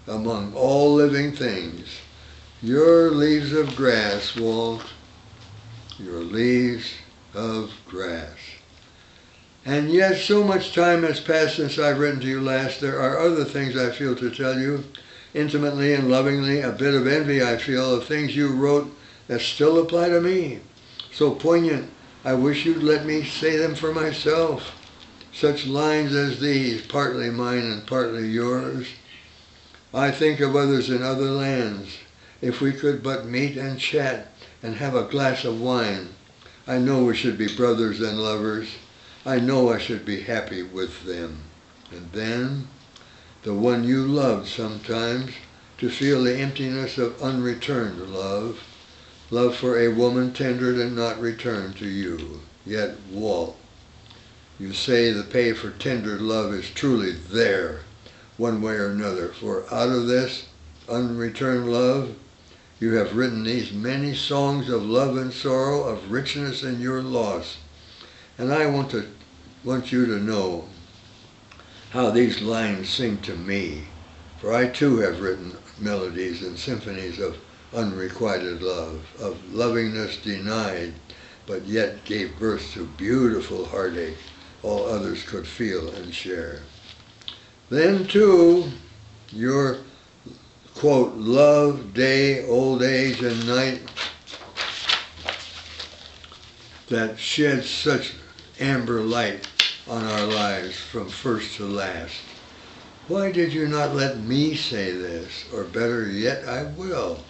among all living things. Your leaves of grass, Walt, your leaves of grass. And yet so much time has passed since I've written to you last. There are other things I feel to tell you, intimately and lovingly. A bit of envy I feel of things you wrote that still apply to me. So poignant, I wish you'd let me say them for myself. Such lines as these, partly mine and partly yours. I think of others in other lands. If we could but meet and chat and have a glass of wine, I know we should be brothers and lovers. I know I should be happy with them. And then, the one you loved sometimes, to feel the emptiness of unreturned love. Love for a woman tendered and not returned to you. Yet, Walt, you say the pay for tendered love is truly there, one way or another. For out of this unreturned love, you have written these many songs of love and sorrow, of richness in your loss. And I want you to know how these lines sing to me. For I too have written melodies and symphonies of unrequited love, of lovingness denied, but yet gave birth to beautiful heartache all others could feel and share. Then too, your, quote, love, day, old age, and night, that sheds such amber light on our lives from first to last. Why did you not let me say this? Or better yet, I will.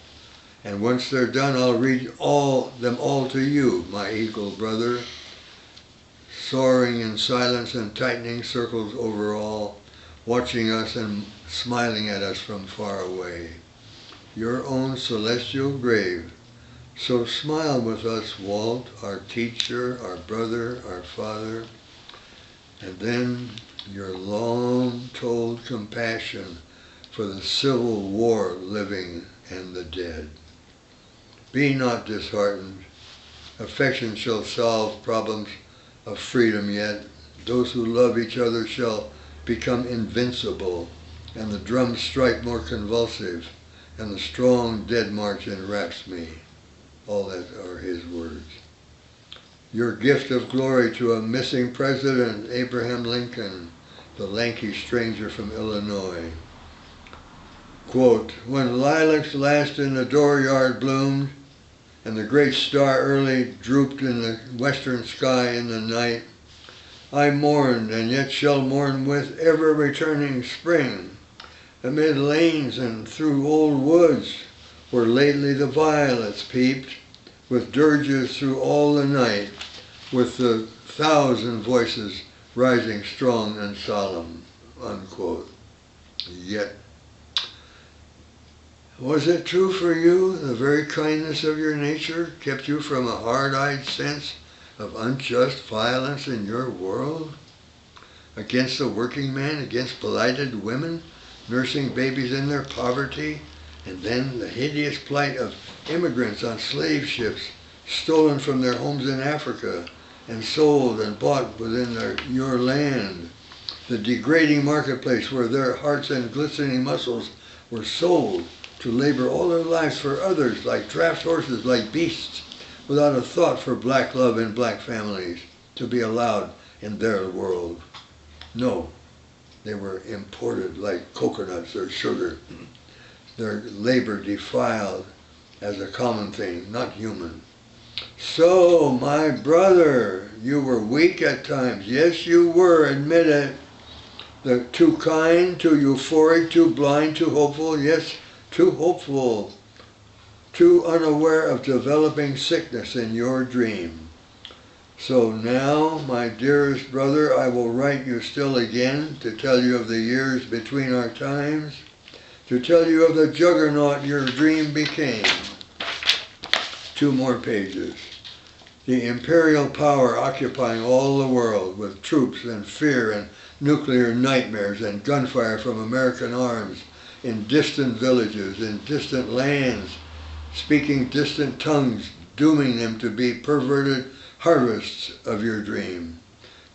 And once they're done, I'll read them all to you, my eagle brother, soaring in silence and tightening circles over all, watching us and smiling at us from far away. Your own celestial grave. So smile with us, Walt, our teacher, our brother, our father, and then your long-told compassion for the Civil War living and the dead. Be not disheartened. Affection shall solve problems of freedom yet. Those who love each other shall become invincible, and the drums strike more convulsive, and the strong dead march enwraps me. All that are his words. Your gift of glory to a missing president, Abraham Lincoln, the lanky stranger from Illinois. Quote, when lilacs last in the dooryard bloomed, and the great star early drooped in the western sky in the night, I mourned and yet shall mourn with ever returning spring, amid lanes and through old woods, where lately the violets peeped, with dirges through all the night, with the 1,000 voices rising strong and solemn, unquote. Yet, was it true for you, the very kindness of your nature kept you from a hard-eyed sense of unjust violence in your world? Against the working man, against blighted women, nursing babies in their poverty, and then the hideous plight of immigrants on slave ships, stolen from their homes in Africa, and sold and bought within your land. The degrading marketplace where their hearts and glistening muscles were sold to labor all their lives for others, like draft horses, like beasts, without a thought for black love and black families to be allowed in their world. No, they were imported like coconuts or sugar. Their labor defiled as a common thing, not human. So, my brother, you were weak at times. Yes, you were, admit it. Too kind, too euphoric, too blind, too hopeful. Yes, too hopeful. Too unaware of developing sickness in your dream. So now, my dearest brother, I will write you still again to tell you of the years between our times, to tell you of the juggernaut your dream became. 2 more pages. The imperial power occupying all the world with troops and fear and nuclear nightmares and gunfire from American arms in distant villages, in distant lands, speaking distant tongues, dooming them to be perverted harvests of your dream.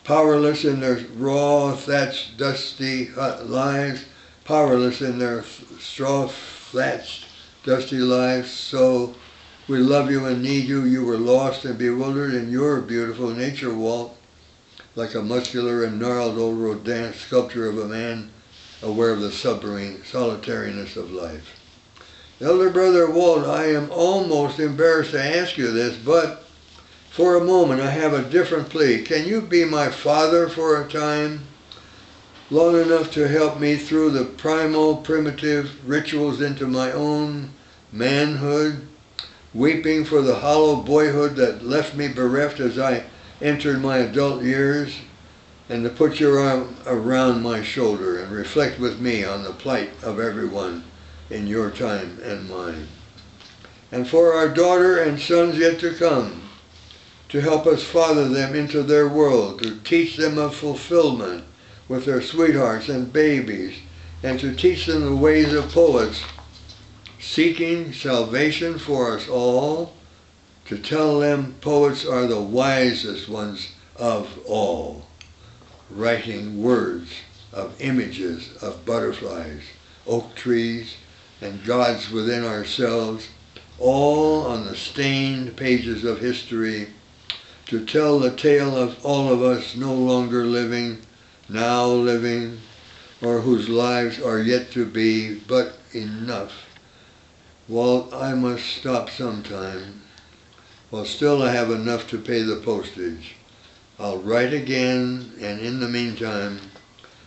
Powerless in their raw, thatched, dusty hut lives, powerless in their straw-thatched, dusty lives. So we love you and need you. You were lost and bewildered in your beautiful nature, Walt, like a muscular and gnarled old Rodin sculpture of a man aware of the solitariness of life. Elder Brother Walt, I am almost embarrassed to ask you this, but for a moment I have a different plea. Can you be my father for a time? Long enough to help me through the primal, primitive rituals into my own manhood, weeping for the hollow boyhood that left me bereft as I entered my adult years, and to put your arm around my shoulder and reflect with me on the plight of everyone in your time and mine. And for our daughter and sons yet to come, to help us father them into their world, to teach them of fulfillment with their sweethearts and babies, and to teach them the ways of poets, seeking salvation for us all, to tell them poets are the wisest ones of all, writing words of images of butterflies, oak trees, and gods within ourselves, all on the stained pages of history, to tell the tale of all of us no longer living, now living, or whose lives are yet to be, but enough. Walt, I must stop sometime. While still I have enough to pay the postage. I'll write again, and in the meantime,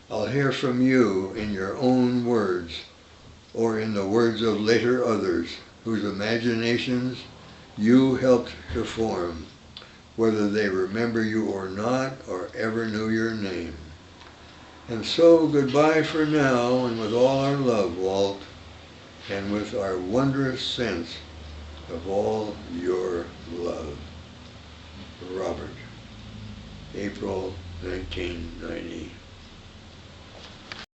I'll hear from you in your own words, or in the words of later others, whose imaginations you helped to form, whether they remember you or not, or ever knew your name. And so, goodbye for now, and with all our love, Walt, and with our wondrous sense of all your love. Robert, April 1990.